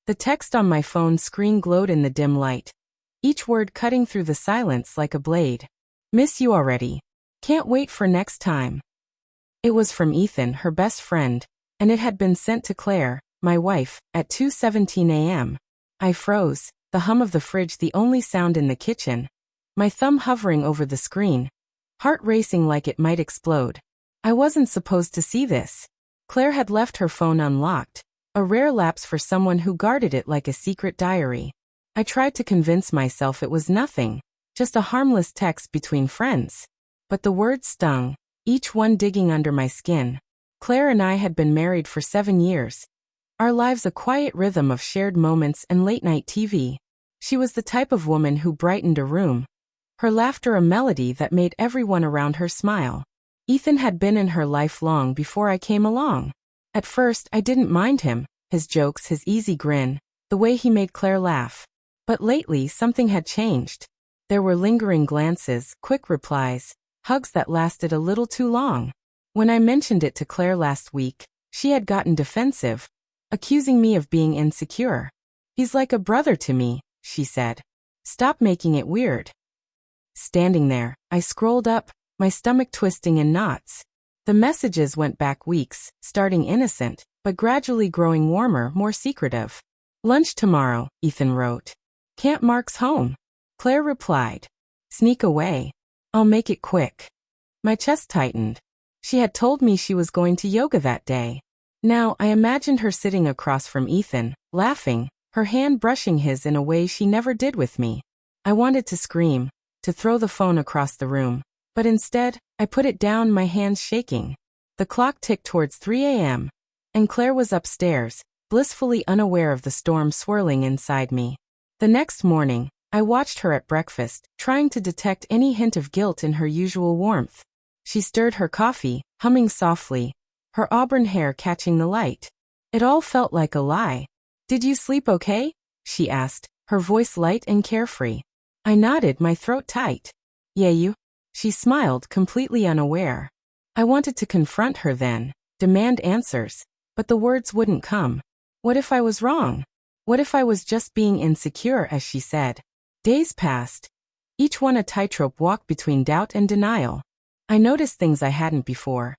The text on my phone screen glowed in the dim light, each word cutting through the silence like a blade. Miss you already. Can't wait for next time. It was from Ethan, her best friend, and it had been sent to Claire, my wife, at 2:17 a.m. I froze, the hum of the fridge the only sound in the kitchen, my thumb hovering over the screen, heart racing like it might explode. I wasn't supposed to see this. Claire had left her phone unlocked, a rare lapse for someone who guarded it like a secret diary. I tried to convince myself it was nothing, just a harmless text between friends. But the words stung, each one digging under my skin. Claire and I had been married for 7 years. Our lives a quiet rhythm of shared moments and late-night TV. She was the type of woman who brightened a room, her laughter a melody that made everyone around her smile. Ethan had been in her life long before I came along. At first, I didn't mind him, his jokes, his easy grin, the way he made Claire laugh. But lately, something had changed. There were lingering glances, quick replies, hugs that lasted a little too long. When I mentioned it to Claire last week, she had gotten defensive, accusing me of being insecure. He's like a brother to me, she said. Stop making it weird. Standing there, I scrolled up, my stomach twisting in knots. The messages went back weeks, starting innocent, but gradually growing warmer, more secretive. Lunch tomorrow, Ethan wrote. Can't Mark's home? Claire replied. Sneak away. I'll make it quick. My chest tightened. She had told me she was going to yoga that day. Now, I imagined her sitting across from Ethan, laughing, her hand brushing his in a way she never did with me. I wanted to scream, to throw the phone across the room, but instead, I put it down, my hands shaking. The clock ticked towards 3 a.m., and Claire was upstairs, blissfully unaware of the storm swirling inside me. The next morning, I watched her at breakfast, trying to detect any hint of guilt in her usual warmth. She stirred her coffee, humming softly, her auburn hair catching the light. It all felt like a lie. Did you sleep okay? She asked, her voice light and carefree. I nodded, my throat tight. Yeah, you? She smiled, completely unaware. I wanted to confront her then, demand answers, but the words wouldn't come. What if I was wrong? What if I was just being insecure, as she said? Days passed, each one a tightrope walk between doubt and denial. I noticed things I hadn't before.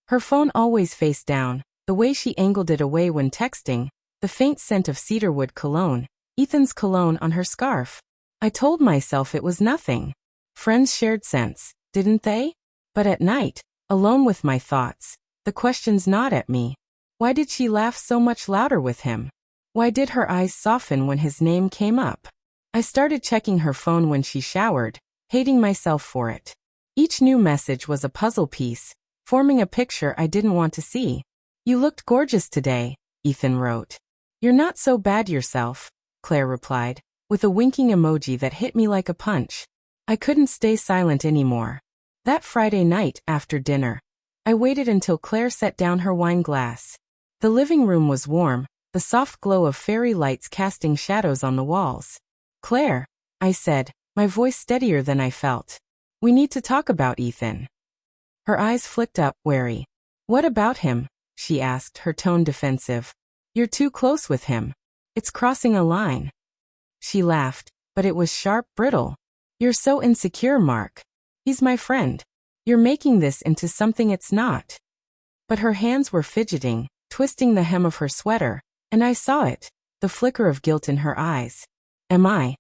Her phone always face down, the way she angled it away when texting, the faint scent of cedarwood cologne, Ethan's cologne on her scarf. I told myself it was nothing. Friends shared scents, didn't they? But at night, alone with my thoughts, the questions gnawed at me. Why did she laugh so much louder with him? Why did her eyes soften when his name came up? I started checking her phone when she showered, hating myself for it. Each new message was a puzzle piece, forming a picture I didn't want to see. You looked gorgeous today, Ethan wrote. You're not so bad yourself, Claire replied, with a winking emoji that hit me like a punch. I couldn't stay silent anymore. That Friday night, after dinner, I waited until Claire set down her wine glass. The living room was warm, the soft glow of fairy lights casting shadows on the walls. Claire, I said, my voice steadier than I felt. We need to talk about Ethan. Her eyes flicked up, wary. What about him? She asked, her tone defensive. You're too close with him. It's crossing a line. She laughed, but it was sharp, brittle. You're so insecure, Mark. He's my friend. You're making this into something it's not. But her hands were fidgeting, twisting the hem of her sweater, and I saw it, the flicker of guilt in her eyes. Am I?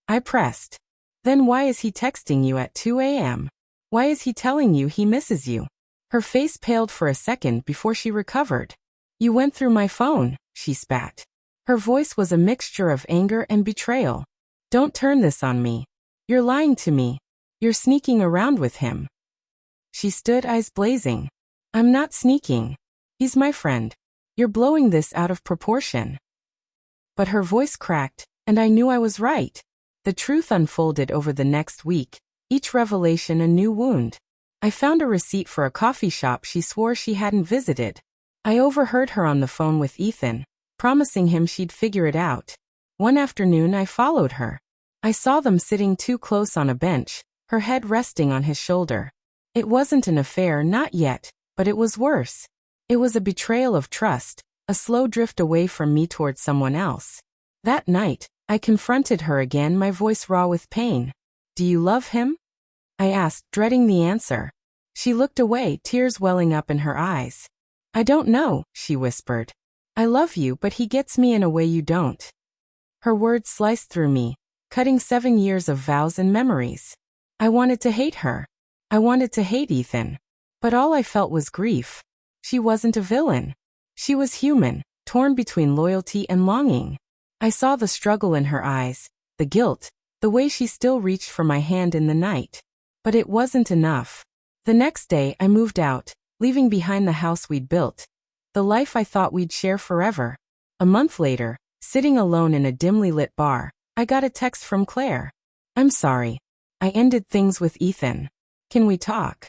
I pressed. Then why is he texting you at 2 a.m.? Why is he telling you he misses you? Her face paled for a second before she recovered. You went through my phone, she spat. Her voice was a mixture of anger and betrayal. Don't turn this on me. You're lying to me. You're sneaking around with him. She stood, eyes blazing. I'm not sneaking. He's my friend. You're blowing this out of proportion. But her voice cracked, and I knew I was right. The truth unfolded over the next week, each revelation a new wound. I found a receipt for a coffee shop she swore she hadn't visited. I overheard her on the phone with Ethan, promising him she'd figure it out. One afternoon I followed her. I saw them sitting too close on a bench, her head resting on his shoulder. It wasn't an affair, not yet, but it was worse. It was a betrayal of trust, a slow drift away from me towards someone else. That night, I confronted her again, my voice raw with pain. Do you love him? I asked, dreading the answer. She looked away, tears welling up in her eyes. I don't know, she whispered. I love you, but he gets me in a way you don't. Her words sliced through me, cutting 7 years of vows and memories. I wanted to hate her. I wanted to hate Ethan. But all I felt was grief. She wasn't a villain. She was human, torn between loyalty and longing. I saw the struggle in her eyes, the guilt, the way she still reached for my hand in the night. But it wasn't enough. The next day, I moved out, leaving behind the house we'd built, the life I thought we'd share forever. A month later, sitting alone in a dimly lit bar, I got a text from Claire. I'm sorry. I ended things with Ethan. Can we talk?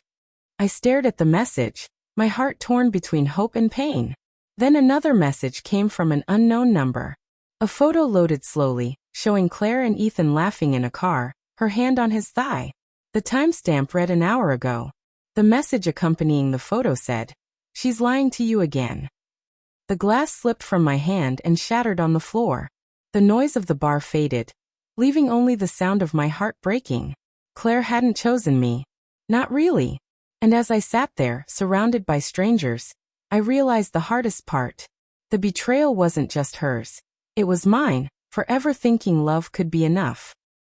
I stared at the message, my heart torn between hope and pain. Then another message came from an unknown number. A photo loaded slowly, showing Claire and Ethan laughing in a car, her hand on his thigh. The timestamp read an hour ago. The message accompanying the photo said, "She's lying to you again." The glass slipped from my hand and shattered on the floor. The noise of the bar faded, leaving only the sound of my heart breaking. Claire hadn't chosen me. Not really. And as I sat there, surrounded by strangers, I realized the hardest part. The betrayal wasn't just hers. It was mine, forever thinking love could be enough.